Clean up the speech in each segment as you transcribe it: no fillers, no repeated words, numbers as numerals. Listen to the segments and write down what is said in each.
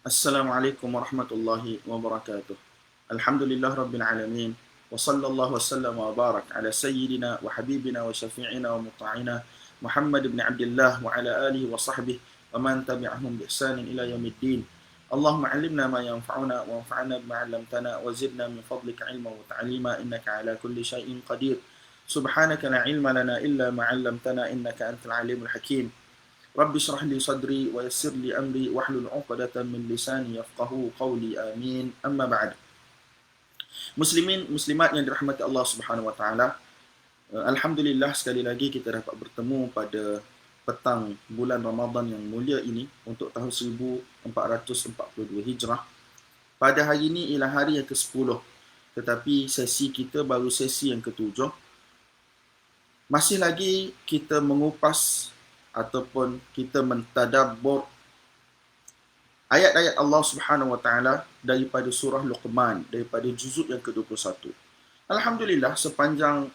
Assalamualaikum warahmatullahi wabarakatuh. Alhamdulillah rabbil alamin. Wa sallallahu wasallam wa barak ala sayyidina wa habibina wa syafi'ina wa muta'ina Muhammad ibn Abdullah wa ala alihi wa sahbihi wa man tabi'ahum bi ihsanin ila yaumiddin. Allahumma 'allimna ma yanfa'una wa anfa'na bima 'allamtana wa zidna min fadlika 'ilman wa ta'lima innaka 'ala kulli syai'in qadir. Subhanaka la 'ilma lana illa ma 'allamtana innaka antal 'alimul hakim. Rabbi syrah li sadri wa yassir li amri wahlul 'uqdatam min lisani yafqahu qawli amin. Amma ba'd. Muslimin muslimat yang dirahmati Allah Subhanahu wa taala, alhamdulillah sekali lagi kita dapat bertemu pada petang bulan Ramadan yang mulia ini untuk tahun 1442 Hijrah. Pada hari ini ialah hari yang ke-10, tetapi sesi kita baru sesi yang ke-7. Masih lagi kita mengupas ataupun kita mentadabbur ayat-ayat Allah Subhanahu wa taala daripada surah Luqman, daripada juzuk yang ke-21. Alhamdulillah, sepanjang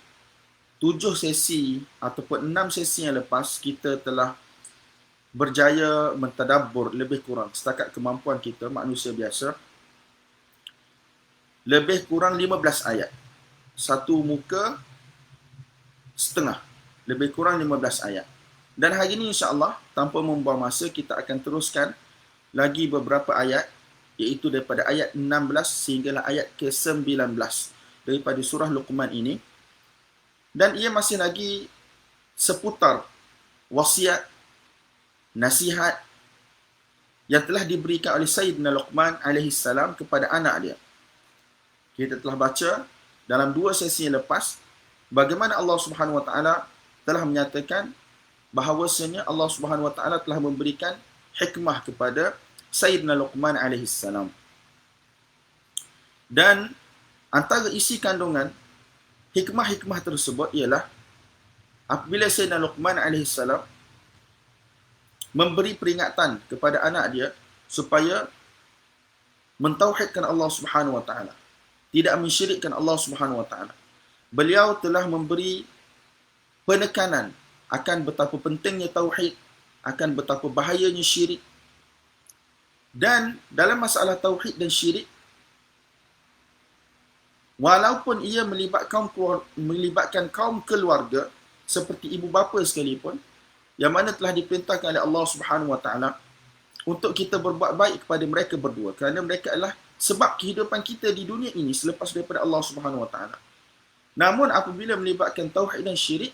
7 sesi ataupun 6 sesi yang lepas, kita telah berjaya mentadabbur lebih kurang setakat kemampuan kita manusia biasa, lebih kurang 15 ayat. Satu muka setengah, lebih kurang 15 ayat. Dan hari ini insya-Allah, tanpa membuang masa, kita akan teruskan lagi beberapa ayat, iaitu daripada ayat 16 sehinggalah ayat ke-19 daripada surah Luqman ini. Dan ia masih lagi seputar wasiat, nasihat yang telah diberikan oleh Sayyidina Luqman AS kepada anak dia. Kita telah baca dalam 2 sesi yang lepas bagaimana Allah Subhanahu wa taala telah menyatakan bahawasanya Allah Subhanahu wa taala telah memberikan hikmah kepada Sayyidina Luqman AS. Dan antara isi kandungan hikmah-hikmah tersebut ialah apabila Sayyidina Luqman AS memberi peringatan kepada anak dia supaya mentauhidkan Allah Subhanahu wa taala, tidak mensyirikkan Allah Subhanahu wa taala. Beliau telah memberi penekanan akan betapa pentingnya tauhid, akan betapa bahayanya syirik. Dan dalam masalah tauhid dan syirik, walaupun ia melibatkan kaum keluarga seperti ibu bapa sekalipun, yang mana telah diperintahkan oleh Allah Subhanahu wa taala untuk kita berbuat baik kepada mereka berdua, kerana mereka adalah sebab kehidupan kita di dunia ini selepas daripada Allah Subhanahu wa taala. Namun apabila melibatkan tauhid dan syirik,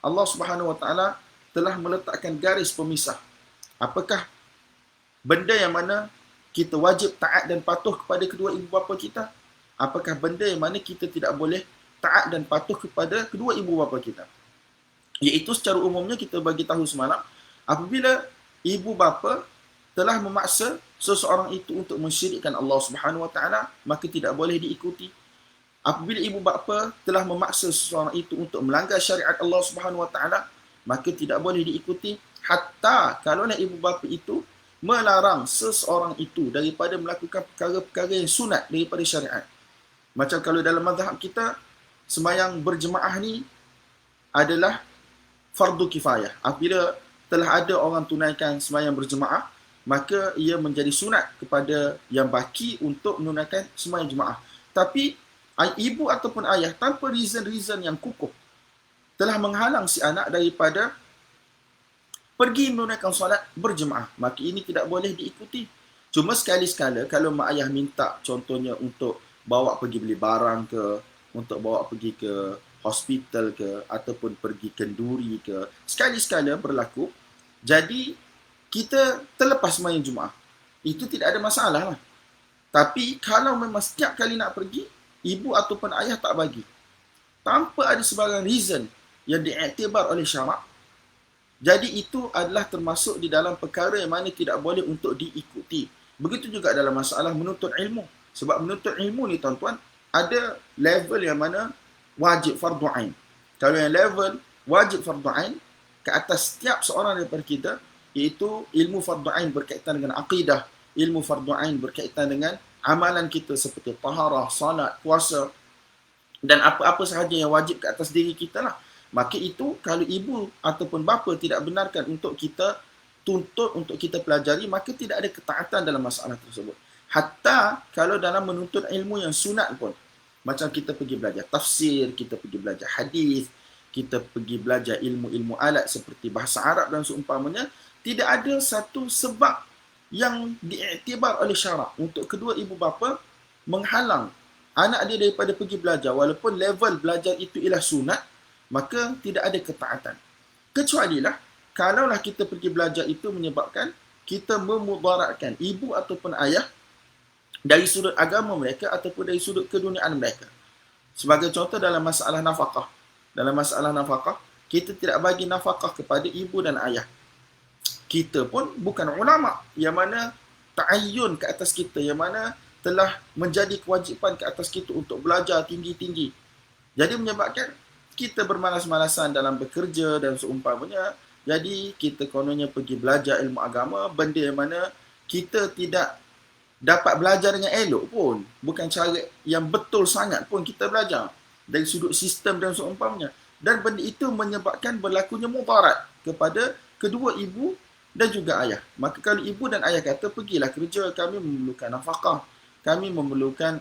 Allah Subhanahu wa taala telah meletakkan garis pemisah. Apakah benda yang mana kita wajib taat dan patuh kepada kedua ibu bapa kita? Apakah benda yang mana kita tidak boleh taat dan patuh kepada kedua ibu bapa kita? Iaitu secara umumnya kita bagi tahu semalam, apabila ibu bapa telah memaksa seseorang itu untuk mensyirikkan Allah Subhanahu wa taala, maka tidak boleh diikuti. Apabila ibu bapa telah memaksa seseorang itu untuk melanggar syariat Allah Subhanahu wa taala, maka tidak boleh diikuti, hatta kalaulah ibu bapa itu melarang seseorang itu daripada melakukan perkara-perkara yang sunat daripada syariat. Macam kalau dalam mazhab kita, sembahyang berjemaah ni adalah fardu kifayah. Apabila telah ada orang tunaikan sembahyang berjemaah, maka ia menjadi sunat kepada yang baki untuk menunaikan sembahyang jemaah. Tapi ibu ataupun ayah tanpa reason yang kukuh telah menghalang si anak daripada pergi menunaikan solat berjemaah, maka ini tidak boleh diikuti. Cuma sekali-sekala kalau mak ayah minta, contohnya untuk bawa pergi beli barang ke, untuk bawa pergi ke hospital ke, ataupun pergi kenduri ke, sekali-sekala berlaku, jadi kita terlepas sembahyang Jumaat, itu tidak ada masalah lah. Tapi kalau memang setiap kali nak pergi, ibu ataupun ayah tak bagi, tanpa ada sebarang reason yang diiktibar oleh syarak, jadi itu adalah termasuk di dalam perkara yang mana tidak boleh untuk diikuti. Begitu juga dalam masalah menuntut ilmu. Sebab menuntut ilmu ni tuan-tuan, ada level yang mana wajib fardu ain. Kalau yang level wajib fardu ain ke atas setiap seorang daripada kita, iaitu ilmu fardu ain berkaitan dengan akidah, ilmu fardu ain berkaitan dengan amalan kita seperti taharah, salat, puasa dan apa-apa sahaja yang wajib ke atas diri kita lah. Maka itu kalau ibu ataupun bapa tidak benarkan untuk kita tuntut untuk kita pelajari, maka tidak ada ketaatan dalam masalah tersebut. Hatta kalau dalam menuntut ilmu yang sunat pun, macam kita pergi belajar tafsir, kita pergi belajar hadis, kita pergi belajar ilmu-ilmu alat seperti bahasa Arab dan seumpamanya, tidak ada satu sebab yang diiktibar oleh syarak untuk kedua ibu bapa menghalang anak dia daripada pergi belajar, walaupun level belajar itu ialah sunat, maka tidak ada ketaatan. Kecualilah kalaulah kita pergi belajar itu menyebabkan kita memudaratkan ibu ataupun ayah dari sudut agama mereka ataupun dari sudut keduniaan mereka. Sebagai contoh dalam masalah nafkah. Dalam masalah nafkah, kita tidak bagi nafkah kepada ibu dan ayah. Kita pun bukan ulama yang mana ta'ayyun ke atas kita, yang mana telah menjadi kewajipan ke atas kita untuk belajar tinggi-tinggi. Jadi menyebabkan kita bermalas-malasan dalam bekerja dan seumpamanya. Jadi kita kononnya pergi belajar ilmu agama, benda yang mana kita tidak dapat belajar dengan elok pun. Bukan cara yang betul sangat pun kita belajar dari sudut sistem dan seumpamanya. Dan benda itu menyebabkan berlakunya mudarat kepada kedua ibu dan juga ayah. Maka kalau ibu dan ayah kata, pergilah kerja, kami memerlukan nafkah, kami memerlukan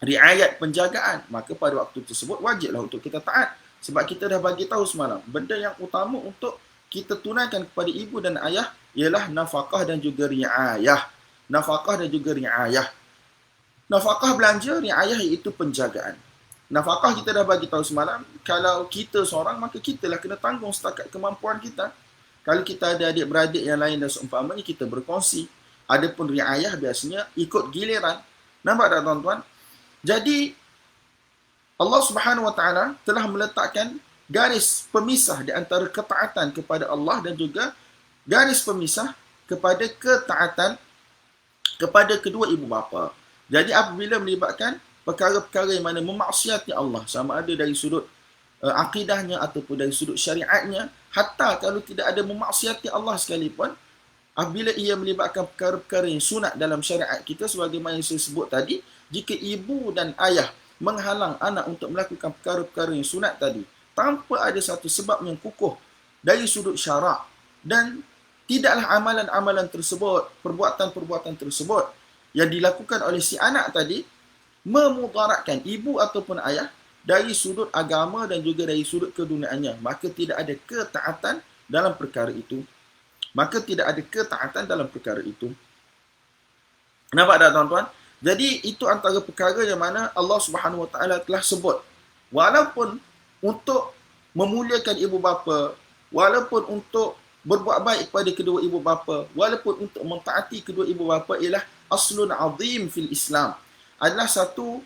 riayat penjagaan, maka pada waktu tersebut wajiblah untuk kita taat. Sebab kita dah bagi tahu semalam, benda yang utama untuk kita tunaikan kepada ibu dan ayah ialah nafkah dan juga riayah. Nafkah dan juga riayah. Nafkah belanja, riayah iaitu penjagaan. Nafkah kita dah bagi tahu semalam, kalau kita seorang, maka kita lah kena tanggung setakat kemampuan kita. Kalau kita ada adik-beradik yang lain dan seumpamanya, kita berkongsi. Adapun riayah biasanya ikut giliran. Nampak tak tuan-tuan? Jadi Allah Subhanahu Wa Taala telah meletakkan garis pemisah di antara ketaatan kepada Allah dan juga garis pemisah kepada ketaatan kepada kedua ibu bapa. Jadi apabila melibatkan perkara-perkara yang mana memaksiati Allah, sama ada dari sudut akidahnya ataupun dari sudut syariatnya, hatta kalau tidak ada memaksiati Allah sekalipun, apabila ia melibatkan perkara-perkara yang sunat dalam syariat kita, sebagaimana yang saya sebut tadi, jika ibu dan ayah menghalang anak untuk melakukan perkara-perkara yang sunat tadi, tanpa ada satu sebab yang kukuh dari sudut syarak, dan tidaklah amalan-amalan tersebut, perbuatan-perbuatan tersebut yang dilakukan oleh si anak tadi, memudaratkan ibu ataupun ayah dari sudut agama dan juga dari sudut keduniaannya, maka tidak ada ketaatan dalam perkara itu. Maka tidak ada ketaatan dalam perkara itu. Nampak tak tuan-tuan? Jadi itu antara perkara yang mana Allah Subhanahu Wa Taala telah sebut. Walaupun untuk memuliakan ibu bapa, walaupun untuk berbuat baik kepada kedua ibu bapa, walaupun untuk mentaati kedua ibu bapa ialah aslun azim fil Islam. Adalah satu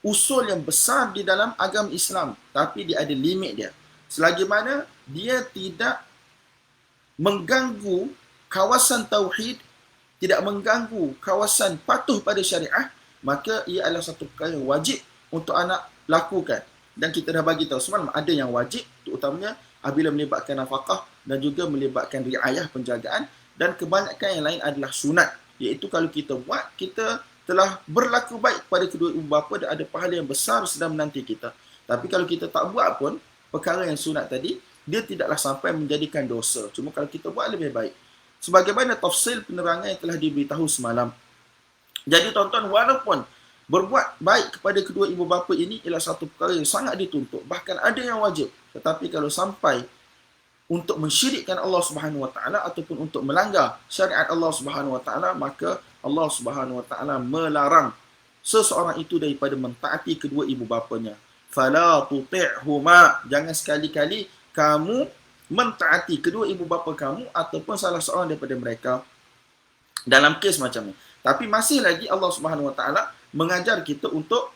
usul yang besar di dalam agama Islam, tapi dia ada limit dia. Selagi mana dia tidak mengganggu kawasan tauhid, tidak mengganggu kawasan patuh pada syariah, maka ia adalah satu perkara yang wajib untuk anak lakukan. Dan kita dah bagi tahu semalam, ada yang wajib, terutamanya apabila melibatkan nafkah dan juga melibatkan riayah penjagaan, dan kebanyakan yang lain adalah sunat, iaitu kalau kita buat, kita telah berlaku baik kepada kedua ibu bapa dan ada pahala yang besar sedang menanti kita. Tapi kalau kita tak buat pun perkara yang sunat tadi, dia tidaklah sampai menjadikan dosa. Cuma kalau kita buat lebih baik. Sebagaimana tafsil penerangan yang telah diberitahu semalam. Jadi tuan-tuan, walaupun berbuat baik kepada kedua ibu bapa ini ialah satu perkara yang sangat dituntut, bahkan ada yang wajib. Tetapi kalau sampai untuk mensyirikkan Allah Subhanahu Wa Taala ataupun untuk melanggar syariat Allah Subhanahu Wa Taala, maka Allah Subhanahu Wa Taala melarang seseorang itu daripada mentaati kedua ibu bapanya. Fala tuti'huma, jangan sekali-kali kamu mentaati kedua ibu bapa kamu ataupun salah seorang daripada mereka dalam kes macam ni. Tapi masih lagi Allah Subhanahu Wa Taala mengajar kita untuk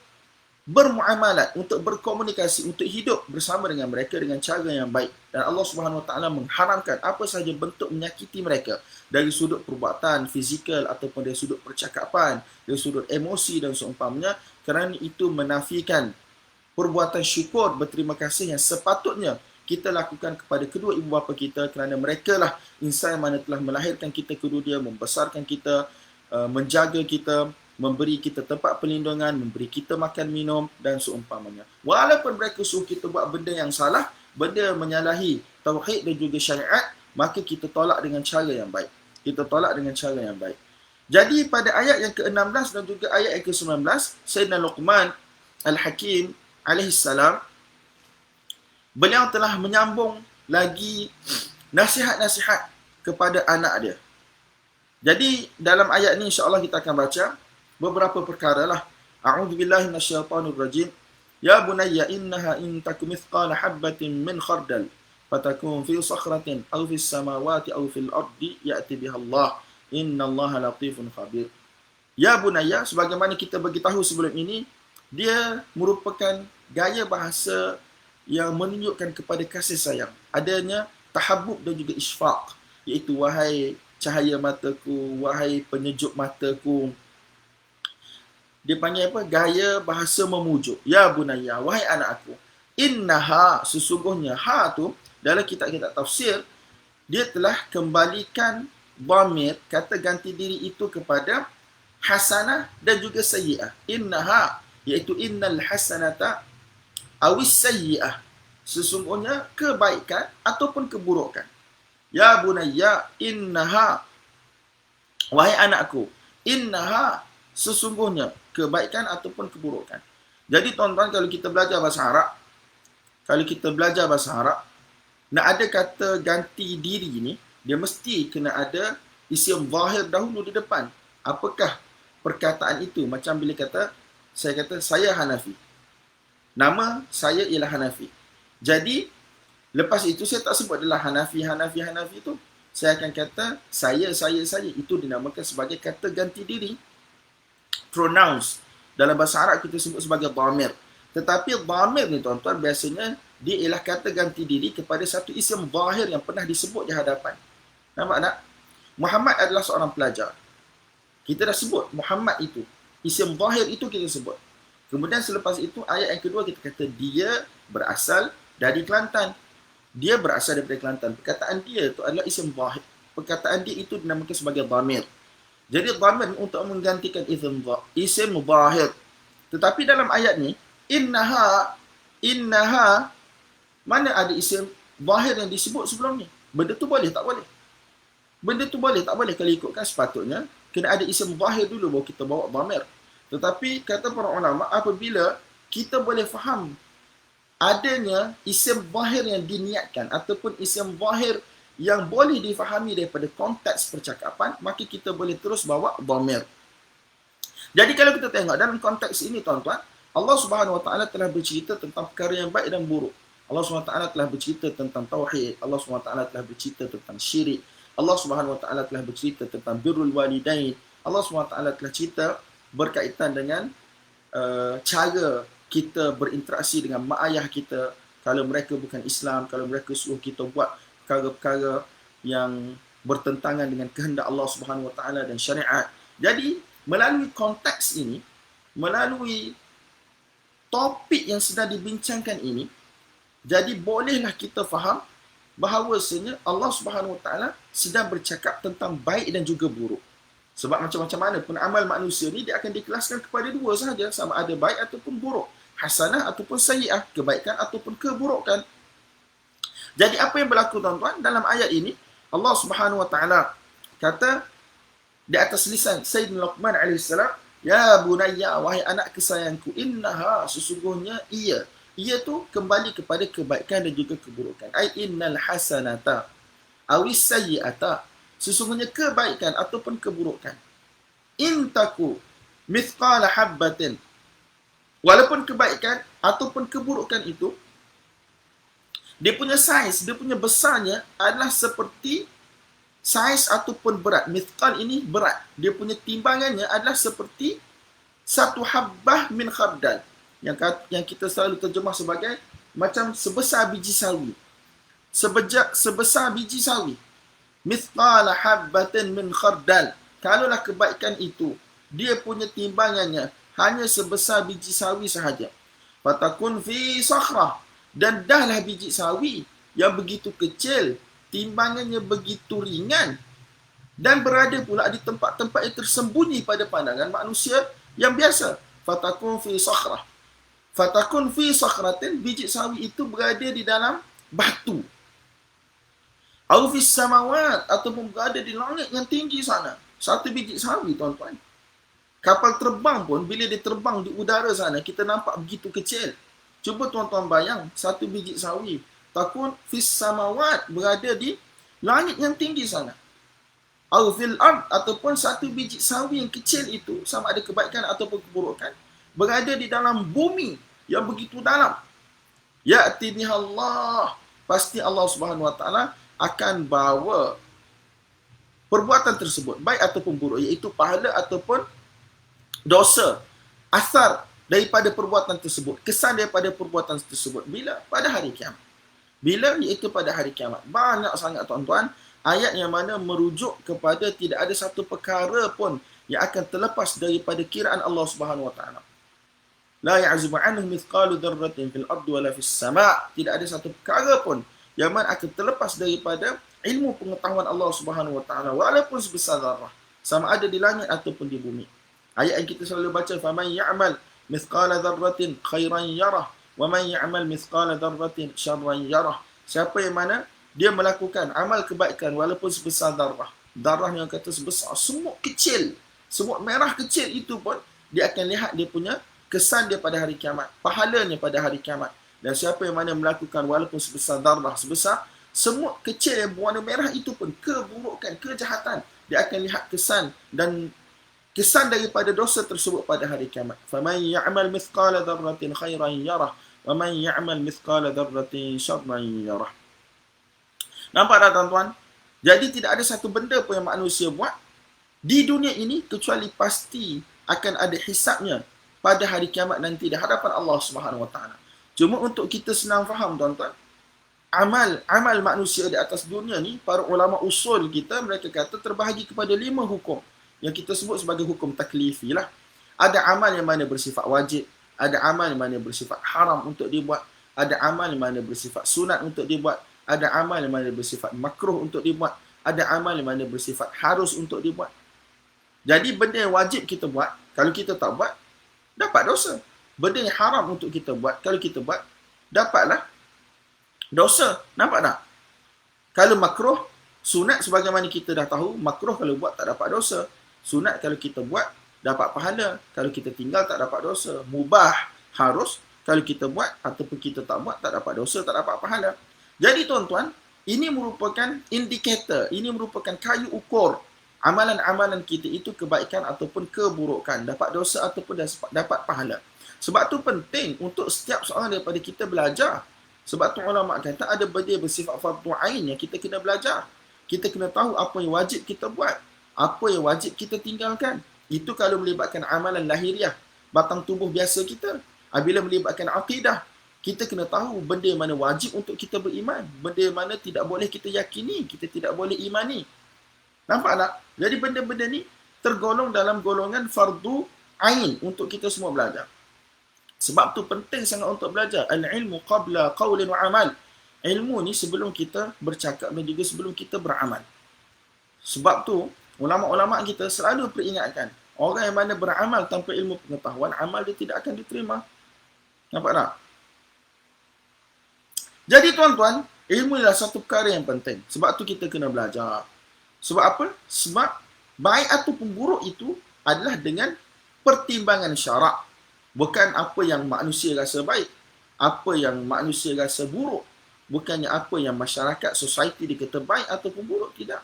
bermuamalat, untuk berkomunikasi, untuk hidup bersama dengan mereka dengan cara yang baik. Dan Allah Subhanahu Wa Taala mengharamkan apa sahaja bentuk menyakiti mereka dari sudut perbuatan fizikal ataupun dari sudut percakapan, dari sudut emosi dan seumpamanya, kerana itu menafikan perbuatan syukur berterima kasih yang sepatutnya kita lakukan kepada kedua ibu bapa kita, kerana mereka lah insan yang mana telah melahirkan kita kedua dia, membesarkan kita, menjaga kita, memberi kita tempat perlindungan, memberi kita makan minum dan seumpamanya. Walaupun mereka suruh kita buat benda yang salah, benda yang menyalahi tauhid dan juga syariat, maka kita tolak dengan cara yang baik. Kita tolak dengan cara yang baik. Jadi pada ayat yang ke-16 dan juga ayat yang ke-19, Sayyidina Luqman Al-Hakim alaihissalam, beliau telah menyambung lagi nasihat-nasihat kepada anak dia. Jadi dalam ayat ni insya-Allah kita akan baca beberapa perkara lah. A'udzubillahi minasyaitonirrajim. Ya bunayya innaha in takum mithqala habatin min khardal fatakun fi sakhratin aw fis samawati aw fil ardi ya'ti biha Allah. Innallaha latifun khabir. Ya bunayya, sebagaimana kita beritahu sebelum ini, dia merupakan gaya bahasa yang menunjukkan kepada kasih sayang. Adanya tahabbub dan juga isfaq, iaitu wahai cahaya mataku, wahai penyejuk mataku. Dia panggil apa? Gaya bahasa memujuk. Ya bunayya, wahai anak aku. Innaha, sesungguhnya ha tu dalam kitab-kitab tafsir, dia telah kembalikan dhamir, kata ganti diri itu kepada hasanah dan juga sayyi'ah. Innaha, iaitu innal hasanata awis sayyi'ah, sesungguhnya kebaikan ataupun keburukan. Ya bunayya innaha, wahai anakku, innaha, sesungguhnya kebaikan ataupun keburukan. Jadi tuan-tuan, kalau kita belajar bahasa Arab, nak ada kata ganti diri ni, dia mesti kena ada isim zahir dahulu di depan. Apakah perkataan itu? Macam bila saya kata saya Hanafi. Nama saya ialah Hanafi. Jadi lepas itu saya tak sebut adalah Hanafi itu. Saya akan kata saya. Itu dinamakan sebagai kata ganti diri. Pronouns. Dalam bahasa Arab kita sebut sebagai dhamir. Tetapi dhamir ni tuan-tuan, biasanya dia ialah kata ganti diri kepada satu isim zahir yang pernah disebut di hadapan. Nampak tak? Muhammad adalah seorang pelajar. Kita dah sebut Muhammad itu. Isim zahir itu kita sebut. Kemudian selepas itu ayat yang kedua kita kata dia berasal dari Kelantan. Dia berasal daripada Kelantan. Perkataan dia itu adalah isim zahir. Perkataan dia itu dinamakan sebagai dhamir. Jadi dhamir untuk menggantikan isim zahir. Tetapi dalam ayat ni, innaha, mana ada isim zahir yang disebut sebelum ni? Benda tu boleh tak boleh? Benda tu boleh tak boleh? Kalau ikutkan sepatutnya kena ada isim zahir dulu baru kita bawa dhamir. Tetapi kata para ulama, apabila kita boleh faham adanya isim zahir yang diniatkan ataupun isim zahir yang boleh difahami daripada konteks percakapan, maka kita boleh terus bawa dhamir. Jadi kalau kita tengok dalam konteks ini tuan-tuan, Allah Subhanahu Wa Taala telah bercerita tentang perkara yang baik dan buruk. Allah Subhanahu Wa Taala telah bercerita tentang tauhid. Allah Subhanahu Wa Taala telah bercerita tentang syirik. Allah Subhanahu Wa Taala telah bercerita tentang birrul walidain. Allah Subhanahu Wa Taala telah cerita berkaitan dengan cara kita berinteraksi dengan mak ayah kita kalau mereka bukan Islam, kalau mereka suruh kita buat perkara-perkara yang bertentangan dengan kehendak Allah Subhanahu Wa Taala dan syariat. Jadi melalui konteks ini, melalui topik yang sedang dibincangkan ini, jadi bolehlah kita faham bahawasanya Allah Subhanahu Wa Taala sedang bercakap tentang baik dan juga buruk. Sebab macam-macam mana pun amal manusia ni, dia akan dikelaskan kepada dua sahaja, sama ada baik ataupun buruk, hasanah ataupun sayyi'ah, kebaikan ataupun keburukan. Jadi apa yang berlaku tuan-tuan dalam ayat ini? Allah Subhanahu Wa Taala kata di atas lisan Sayyidina Luqman alaihissalam, ya bunayya, wahai anak kesayangku, innaha, sesungguhnya ia tu kembali kepada kebaikan dan juga keburukan. Ai innal hasanata awis sayyi'ata, sesungguhnya kebaikan ataupun keburukan. Intaku mithqala habbatin, walaupun kebaikan ataupun keburukan itu, dia punya saiz, dia punya besarnya adalah seperti saiz ataupun berat. Mithqal ini berat. Dia punya timbangannya adalah seperti satu habbah min khardal. Yang kita selalu terjemah sebagai macam sebesar biji sawi. Sebesar biji sawi. Mithqala habbatin min khardal. Kalaulah kebaikan itu, dia punya timbangannya hanya sebesar biji sawi sahaja. Fatakun fi sakhrah. Dan dahlah biji sawi yang begitu kecil, timbangannya begitu ringan, dan berada pula di tempat-tempat yang tersembunyi pada pandangan manusia yang biasa. Fatakun fi sakhrah. Fatakun fi sakhratin, biji sawi itu berada di dalam batu. Au fis samawat, ataupun berada di langit yang tinggi sana. Satu biji sawi, tuan-tuan. Kapal terbang pun, bila dia terbang di udara sana, kita nampak begitu kecil. Cuba tuan-tuan bayang, satu biji sawi. Takun fis samawat, berada di langit yang tinggi sana. Au fil ard, ataupun satu biji sawi yang kecil itu, sama ada kebaikan ataupun keburukan, berada di dalam bumi yang begitu dalam. Ya'ti bihallah, pasti Allah Subhanahu Wa Taala akan bawa perbuatan tersebut, baik ataupun buruk, iaitu pahala ataupun dosa, asar daripada perbuatan tersebut, kesan daripada perbuatan tersebut. Bila? Pada hari kiamat. Bila? Iaitu pada hari kiamat. Banyak sangat tuan-tuan ayat yang mana merujuk kepada tidak ada satu perkara pun yang akan terlepas daripada kiraan Allah Subhanahu Wa Taala. La ya'zubu anhu mithqalu dzarratin fil ardi wala fis sama'. Tidak ada satu perkara pun yang mana akan terlepas daripada ilmu pengetahuan Allah Subhanahu Wa Taala walaupun sebesar zarrah, sama ada di langit ataupun di bumi. Ayat yang kita selalu baca, faman ya'mal mithqala dzarratin khairan yarah wa man ya'mal mithqala dzarratin syarran yarah. Siapa yang mana dia melakukan amal kebaikan walaupun sebesar darah. Darah yang kata sebesar semut kecil, semut merah kecil itu pun dia akan lihat dia punya kesan dia pada hari kiamat, pahalanya pada hari kiamat. Dan siapa yang mana melakukan walaupun sebesar darah, sebesar semut kecil yang berwarna merah itu pun keburukan, kejahatan, dia akan lihat kesan dan kesan daripada dosa tersebut pada hari kiamat. Faman ya'mal mithqala dzarratin khairan yarah wa man ya'mal mithqala dzarratin syarran yarah. Nampak tak tuan-tuan? Jadi tidak ada satu benda pun yang manusia buat di dunia ini kecuali pasti akan ada hisabnya pada hari kiamat nanti di hadapan Allah Subhanahu Wa Taala. Cuma untuk kita senang faham tuan-tuan, amal manusia di atas dunia ni, para ulama usul kita mereka kata terbahagi kepada 5 hukum yang kita sebut sebagai hukum taklifi lah. Ada amal yang mana bersifat wajib, ada amal yang mana bersifat haram untuk dibuat, ada amal yang mana bersifat sunat untuk dibuat, ada amal yang mana bersifat makruh untuk dibuat, ada amal yang mana bersifat harus untuk dibuat. Jadi benda yang wajib kita buat, kalau kita tak buat, dapat dosa. Benda yang haram untuk kita buat, kalau kita buat, dapatlah dosa. Nampak tak? Kalau makruh, sunat sebagaimana kita dah tahu, makruh kalau buat tak dapat dosa. Sunat kalau kita buat, dapat pahala. Kalau kita tinggal, tak dapat dosa. Mubah, harus, kalau kita buat ataupun kita tak buat, tak dapat dosa, tak dapat pahala. Jadi tuan-tuan, ini merupakan indikator, ini merupakan kayu ukur amalan-amalan kita itu kebaikan ataupun keburukan, dapat dosa ataupun dapat pahala. Sebab tu penting untuk setiap seorang daripada kita belajar. Sebab tu ulama kata ada benda bersifat fardu ain yang kita kena belajar. Kita kena tahu apa yang wajib kita buat, apa yang wajib kita tinggalkan. Itu kalau melibatkan amalan lahiriah, batang tubuh biasa kita. Bila melibatkan akidah, kita kena tahu benda mana wajib untuk kita beriman, benda mana tidak boleh kita yakini, kita tidak boleh imani. Nampak tak? Jadi benda-benda ni tergolong dalam golongan fardu ain untuk kita semua belajar. Sebab tu penting sangat untuk belajar. Al-ilmu qabla qawlin wa amal. Ilmu ni sebelum kita bercakap dan juga sebelum kita beramal. Sebab tu ulama-ulama kita selalu peringatkan, orang yang mana beramal tanpa ilmu pengetahuan, amal dia tidak akan diterima. Nampak tak? Jadi tuan-tuan, ilmu adalah satu perkara yang penting. Sebab tu kita kena belajar. Sebab apa? Sebab baik ataupun buruk itu adalah dengan pertimbangan syarak. Bukan apa yang manusia rasa baik, apa yang manusia rasa buruk. Bukannya apa yang masyarakat, society dikata baik ataupun buruk, tidak.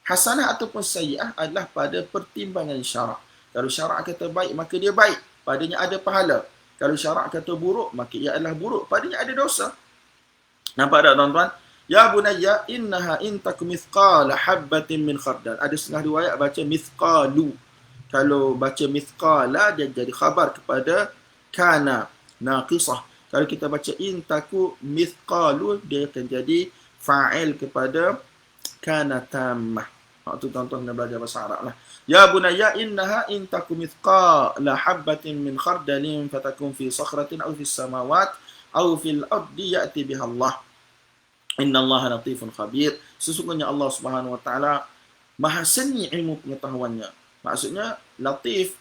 Hasanah ataupun sayyi'ah adalah pada pertimbangan syarak. Kalau syarak kata baik, maka dia baik, padanya ada pahala. Kalau syarak kata buruk, maka ia adalah buruk, padanya ada dosa. Nampak tak tuan-tuan? Ya bunayya innaha in takum mithqala habbatin min khardal. Ada setengah riwayat baca mithqalu. Kalau baca mithqala, dia jadi khabar kepada kana naqisah. Kalau kita baca in taku mithqalu, dia akan jadi fa'il kepada kana tammah. Waktu tuan-tuan nak belajar bahasa Arab lah. Ya bunayya innaha in taku mithqala habbatin min khardalin fatakun fi sakhratin aw fis samawat aw fil ardi ya'ti biha Allah. Innallaha latifun khabir. Sesungguhnya Allah Subhanahu wa taala maha seni ilmu pengetahuannya. Maksudnya latif,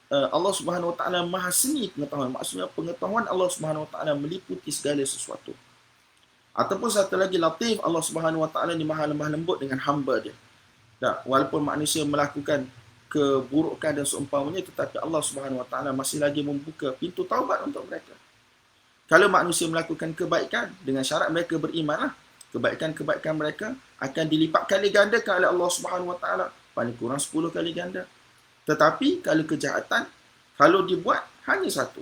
Allah Subhanahu wa taala maha seni pengetahuan. Maksudnya pengetahuan Allah Subhanahu wa taala meliputi segala sesuatu. Ataupun satu lagi, latif, Allah Subhanahu Wa Taala ni maha lemah lembut dengan hamba dia. Tak, walaupun manusia melakukan keburukan dan seumpamanya, tetapi Allah Subhanahu Wa Taala masih lagi membuka pintu taubat untuk mereka. Kalau manusia melakukan kebaikan dengan syarat mereka berimanlah, kebaikan-kebaikan mereka akan dilipat kali gandakan oleh Allah Subhanahu Wa Taala, paling kurang 10 kali ganda. Tetapi kalau kejahatan, kalau dibuat hanya satu.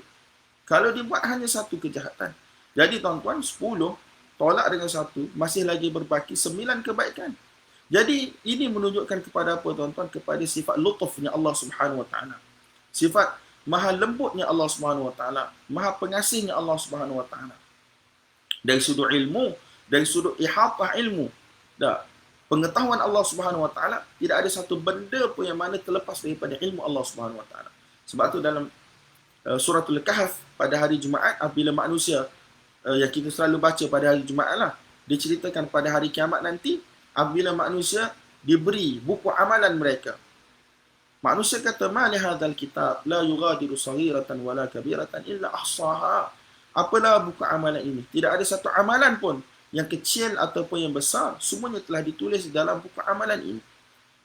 Kalau dibuat hanya satu kejahatan. Jadi tuan-tuan, 10 tolak dengan satu, masih lagi berbaki 9 kebaikan. Jadi ini menunjukkan kepada apa tuan-tuan? Kepada sifat lutufnya Allah Subhanahu Wa Taala. Sifat maha lembutnya Allah Subhanahu Wa Taala, maha pengasihnya Allah Subhanahu Wa Taala. Dari sudut ilmu, dari sudut ihatah ilmu, pengetahuan Allah Subhanahu Wa Taala, tidak ada satu benda pun yang mana terlepas daripada ilmu Allah Subhanahu Wa Taala. Sebab tu dalam suratul Kahf pada hari Jumaat, apabila manusia yang kita selalu baca pada hari Jumaat lah, diceritakan pada hari kiamat nanti, apabila manusia diberi buku amalan mereka, manusia kata, ma li hadzal kitab la yughadiru saghiratan wala kabiratan illa ahsaha. Apalah buku amalan ini? Tidak ada satu amalan pun yang kecil ataupun yang besar, semuanya telah ditulis dalam buku amalan ini.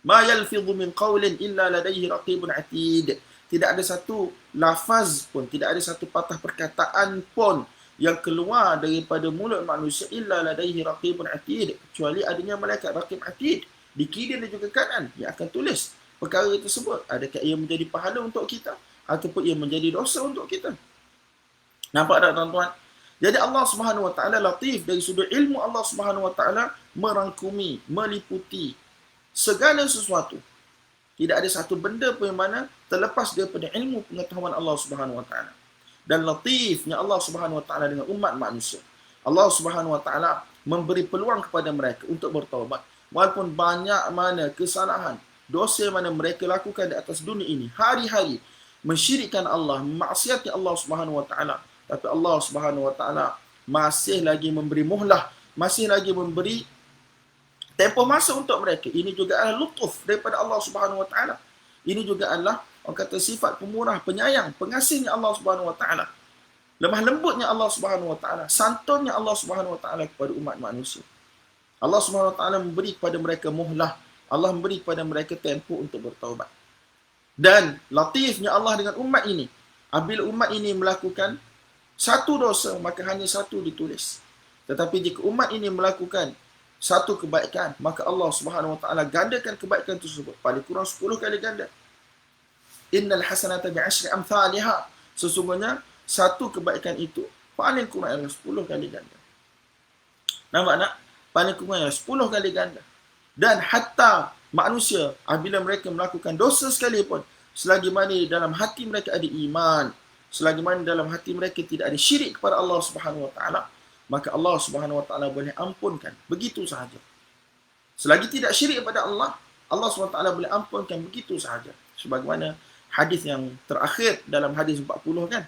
Ma yalfidhu min qawlin illa ladayhi raqibun atid. Tidak ada satu lafaz pun, tidak ada satu patah perkataan pun yang keluar daripada mulut manusia illa ladayhi raqibun atid, kecuali adanya malaikat raqib atid di kiri dan juga kanan yang akan tulis perkara tersebut. Adakah ia menjadi pahala untuk kita ataupun ia menjadi dosa untuk kita? Nampak tak tuan-tuan? Jadi Allah Subhanahu Wa Taala latif, dari sudut ilmu Allah Subhanahu Wa Taala merangkumi, meliputi segala sesuatu. Tidak ada satu benda pun yang mana terlepas daripada ilmu pengetahuan Allah Subhanahu Wa Taala. Dan latifnya Allah Subhanahu Wa Taala dengan umat manusia. Allah Subhanahu Wa Taala memberi peluang kepada mereka untuk bertaubat. Walaupun banyak mana kesalahan, dosa mana mereka lakukan di atas dunia ini, hari-hari mensyirikkan Allah, memaksiati Allah Subhanahu Wa Taala, tapi Allah Subhanahu Wa Taala masih lagi memberi muhlah, masih lagi memberi tempoh masa untuk mereka. Ini juga adalah lutuf daripada Allah Subhanahu Wa Taala. Ini juga adalah, orang kata, sifat pemurah, penyayang, pengasihnya Allah Subhanahu Wa Taala. Lemah lembutnya Allah Subhanahu Wa Taala, santunnya Allah Subhanahu Wa Taala kepada umat manusia. Allah Subhanahu Wa Taala memberi kepada mereka muhlah, Allah memberi kepada mereka tempoh untuk bertaubat. Dan latifnya Allah dengan umat ini, apabila umat ini melakukan satu dosa, maka hanya satu ditulis. Tetapi jika umat ini melakukan satu kebaikan, maka Allah Subhanahu Wa Taala gandakan kebaikan tersebut paling kurang 10 kali ganda. Innal hasanata bi'ashri amthaliha. Sesungguhnya satu kebaikan itu paling kurang 10 kali ganda. Nampak tak? Paling kurang 10 kali ganda. Dan hatta manusia, apabila mereka melakukan dosa sekalipun, selagi mana dalam hati mereka ada iman, selagi mana dalam hati mereka tidak ada syirik kepada Allah Subhanahu Wa Taala, maka Allah Subhanahu Wa Taala boleh ampunkan begitu sahaja. Selagi tidak syirik kepada Allah, Allah Subhanahu Wa Taala boleh ampunkan begitu sahaja. Sebagaimana hadis yang terakhir dalam hadis 40 kan,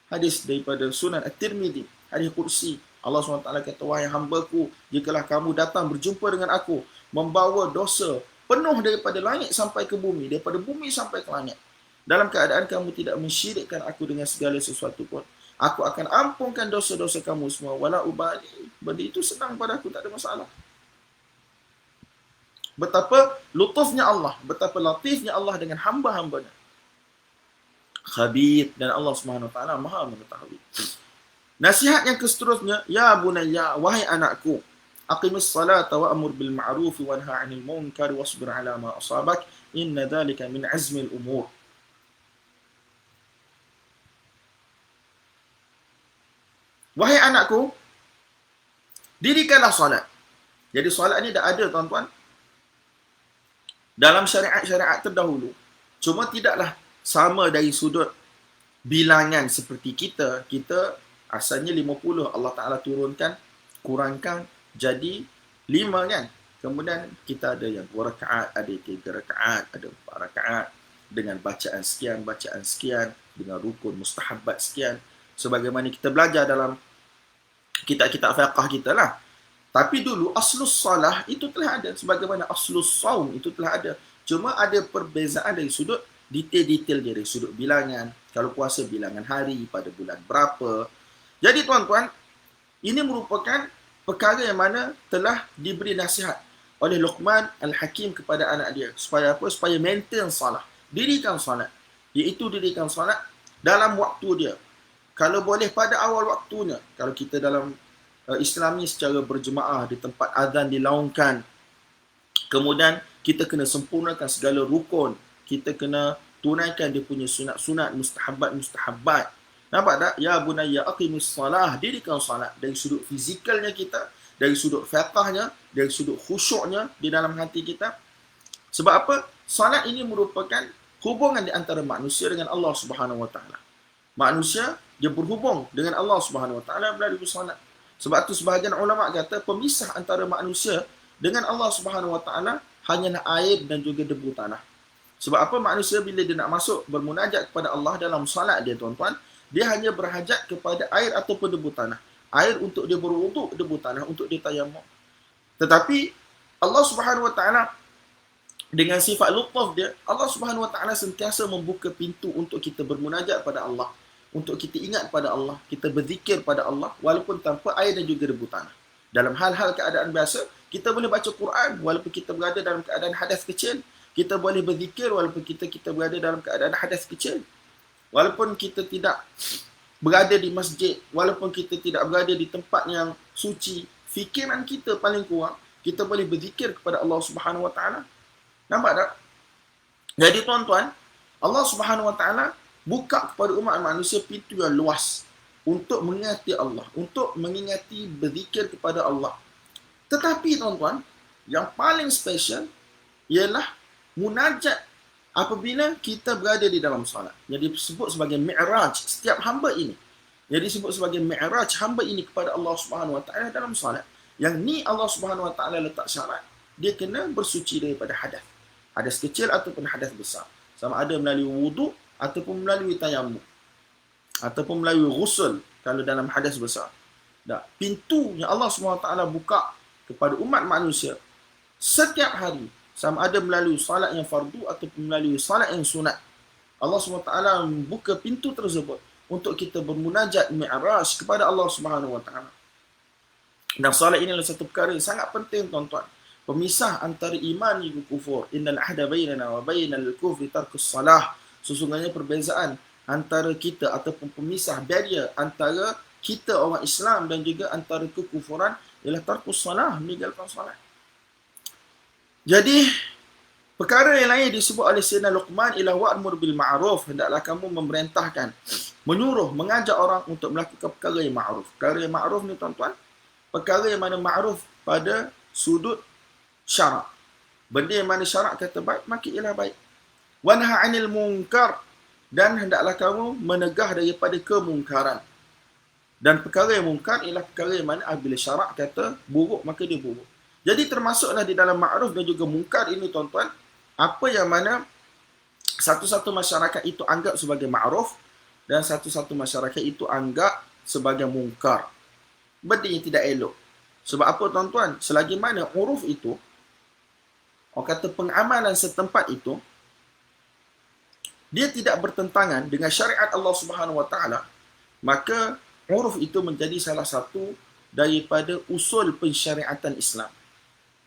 hadis daripada Sunan At-Tirmidzi, hadis kursi. Allah Subhanahu Wa Taala kata, wahai hamba-Ku, jikalau kamu datang berjumpa dengan aku, membawa dosa penuh daripada langit sampai ke bumi, daripada bumi sampai ke langit, dalam keadaan kamu tidak mensyirikkan aku dengan segala sesuatu pun, aku akan ampunkan dosa-dosa kamu semua. Wala ubali. Benda itu senang pada aku, tak ada masalah. Betapa lutufnya Allah, betapa latifnya Allah dengan hamba-hambanya. Khabir, dan Allah Subhanahu Wa Taala Maha mengetahui. Nasihat yang seterusnya, ya bunayya, wahai anakku, aqimis salata wa amur bil ma'ruf wa nha 'anil munkar wasbir 'ala ma asabak, inna dhalika min 'azmil umur. Wahai anakku, dirikanlah solat. Jadi solat ni dah ada tuan-tuan dalam syariat-syariat terdahulu. Cuma tidaklah sama dari sudut bilangan seperti kita. Kita asalnya 50, Allah Ta'ala turunkan, kurangkan jadi 5 kan. Kemudian kita ada yang 2 rakaat, ada 3 rakaat, ada 4 rakaat, dengan bacaan sekian, dengan rukun mustahabat sekian, sebagaimana kita belajar dalam kitab-kitab fiqh kita lah. Tapi dulu aslus salah itu telah ada, sebagaimana aslus saum itu telah ada. Cuma ada perbezaan dari sudut detail-detail dia, dari sudut bilangan. Kalau puasa, bilangan hari pada bulan berapa. Jadi tuan-tuan, ini merupakan perkara yang mana telah diberi nasihat oleh Luqman Al-Hakim kepada anak dia. Supaya apa? Supaya maintain salat. Dirikan salat. Iaitu dirikan salat dalam waktu dia. Kalau boleh pada awal waktunya. Kalau kita dalam Islam ni secara berjemaah di tempat azan dilaungkan. Kemudian kita kena sempurnakan segala rukun. Kita kena tunaikan dia punya sunat-sunat, mustahabat-mustahabat. Nampak tak? Ya bunayya aqimis salah. Dirikan salat dari sudut fizikalnya kita, dari sudut fiqahnya, dari sudut khusyuknya di dalam hati kita. Sebab apa? Salat ini merupakan hubungan di antara manusia dengan Allah Subhanahu Wa Taala. Manusia dia berhubung dengan Allah Subhanahu Wa Taala melalui salat. Sebab tu sebahagian ulama kata pemisah antara manusia dengan Allah Subhanahu Wa Taala hanyalah air dan juga debu tanah. Sebab apa? Manusia bila dia nak masuk bermunajat kepada Allah dalam salat dia, tuan-tuan, dia hanya berhajat kepada air ataupun debu tanah. Air untuk dia berwuduk, debu tanah untuk dia tayammum. Tetapi Allah Subhanahu Wa Taala dengan sifat lutuf dia, Allah Subhanahu Wa Taala sentiasa membuka pintu untuk kita bermunajat pada Allah, untuk kita ingat pada Allah, kita berzikir pada Allah walaupun tanpa air dan juga debu tanah. Dalam hal-hal keadaan biasa, kita boleh baca Quran walaupun kita berada dalam keadaan hadas kecil. Kita boleh berzikir walaupun kita berada dalam keadaan hadas kecil. Walaupun kita tidak berada di masjid, walaupun kita tidak berada di tempat yang suci, fikiran kita paling kurang, kita boleh berzikir kepada Allah Subhanahu Wa Taala. Nampak tak? Jadi tuan-tuan, Allah Subhanahu Wa Taala buka kepada umat manusia pintu yang luas untuk mengingati Allah, untuk mengingati berzikir kepada Allah. Tetapi tuan-tuan, yang paling special ialah munajat apabila kita berada di dalam salat. Jadi disebut sebagai mi'raj setiap hamba ini. Jadi disebut sebagai mi'raj hamba ini kepada Allah Subhanahu Wa Taala dalam salat. Yang ni Allah Subhanahu Wa Taala letak syarat, dia kena bersuci daripada hadas. Hadas kecil ataupun hadas besar. Sama ada melalui wuduk ataupun melalui tayammum. Ataupun melalui ghusl kalau dalam hadas besar. Dah, pintu yang Allah Subhanahu Wa Taala buka kepada umat manusia setiap hari, sama ada melalui salat yang fardu ataupun melalui salat yang sunat. Allah SWT membuka pintu tersebut untuk kita bermunajat mi'raj kepada Allah Subhanahu Wa Taala. Dan salat ini adalah satu perkara yang sangat penting, tuan-tuan. Pemisah antara iman dan kufur. Innal ahda bainana wa bainal kufri tarkus salah. Sesungguhnya perbezaan antara kita ataupun pemisah barrier antara kita orang Islam dan juga antara kekufuran ialah tarkus salah, meninggalkan salat. Jadi perkara yang lain disebut oleh Sayyidina Luqman ialah wa'mur bil ma'ruf, hendaklah kamu memerintahkan, menyuruh, mengajak orang untuk melakukan perkara yang ma'ruf. Perkara yang ma'ruf ni tuan-tuan, perkara yang mana ma'ruf pada sudut syarak. Benda yang mana syarak kata baik, maka ialah baik. Wanha 'anil munkar, dan hendaklah kamu menegah daripada kemungkaran. Dan perkara yang mungkar ialah perkara yang mana apabila syarak kata buruk, maka dia buruk. Jadi termasuklah di dalam ma'ruf dan juga mungkar ini, tuan-tuan, apa yang mana satu-satu masyarakat itu anggap sebagai ma'ruf dan satu-satu masyarakat itu anggap sebagai mungkar. Benda yang tidak elok. Sebab apa, tuan-tuan? Selagi mana uruf itu, orang kata pengamalan setempat itu, dia tidak bertentangan dengan syariat Allah Subhanahu Wa Taala, maka uruf itu menjadi salah satu daripada usul pensyariatan Islam.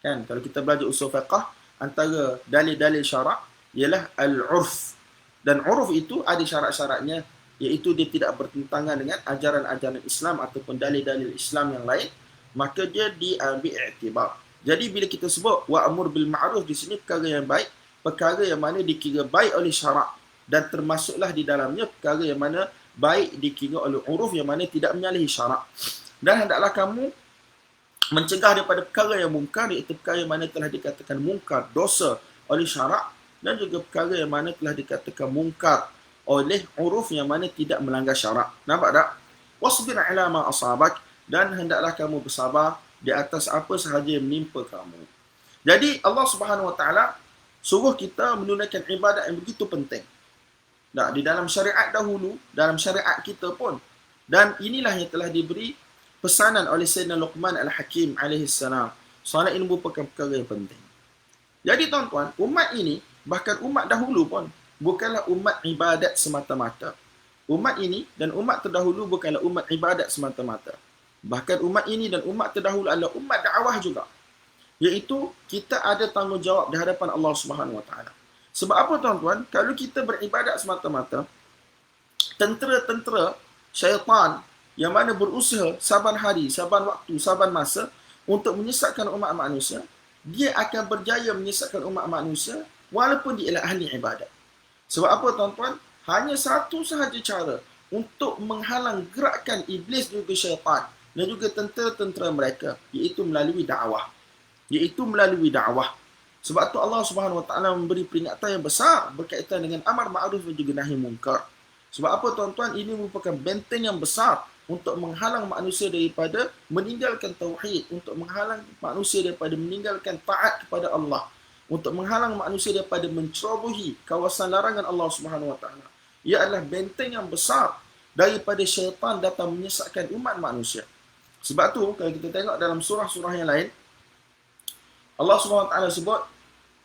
Kan, kalau kita belajar usul fiqh, antara dalil-dalil syarak ialah al-urf. Dan uruf itu ada syarat-syaratnya, iaitu dia tidak bertentangan dengan ajaran-ajaran Islam ataupun dalil-dalil Islam yang lain, maka dia diambil iktibar. Jadi bila kita sebut wa'mur bil ma'ruf di sini, perkara yang baik, perkara yang mana dikira baik oleh syarak, dan termasuklah di dalamnya perkara yang mana baik dikira oleh uruf yang mana tidak menyalahi syarak. Dan hendaklah kamu mencegah daripada perkara yang mungkar, iaitu perkara yang mana telah dikatakan mungkar, dosa oleh syarak, dan juga perkara yang mana telah dikatakan mungkar oleh uruf yang mana tidak melanggar syarak. Nampak tak? Wasbir ala ma asabak, dan hendaklah kamu bersabar di atas apa sahaja yang menimpa kamu. Jadi Allah Subhanahu Wa Taala suruh kita menunaikan ibadat yang begitu penting. Nah, di dalam syariat dahulu, dalam syariat kita pun. Dan inilah yang telah diberi pesanan oleh Sayyidina Luqman Al-Hakim alaihissalam. Salat ini merupakan perkara yang penting. Jadi tuan-tuan, umat ini, bahkan umat dahulu pun, bukanlah umat ibadat semata-mata. Umat ini dan umat terdahulu bukanlah umat ibadat semata-mata. Bahkan umat ini dan umat terdahulu adalah umat dakwah juga. Iaitu kita ada tanggungjawab di hadapan Allah Subhanahu Wa Taala. Sebab apa tuan-tuan? Kalau kita beribadat semata-mata, tentera-tentera syaitan yang mana berusaha saban hari, saban waktu, saban masa untuk menyesatkan umat manusia, dia akan berjaya menyesatkan umat manusia walaupun dia adalah ahli ibadat. Sebab apa tuan-tuan? Hanya satu sahaja cara untuk menghalang gerakan iblis dan juga syaitan dan juga tentera-tentera mereka, iaitu melalui dakwah. Sebab tu Allah Subhanahu Wa Taala memberi peringatan yang besar berkaitan dengan amar ma'ruf dan juga nahi munkar. Sebab apa tuan-tuan? Ini merupakan benteng yang besar untuk menghalang manusia daripada meninggalkan tauhid, untuk menghalang manusia daripada meninggalkan taat kepada Allah, untuk menghalang manusia daripada mencerobohi kawasan larangan Allah Subhanahu Wa Taala. Ia adalah benteng yang besar daripada syaitan datang menyesatkan umat manusia. Sebab tu kalau kita tengok dalam surah-surah yang lain, Allah Subhanahu Wa Taala sebut,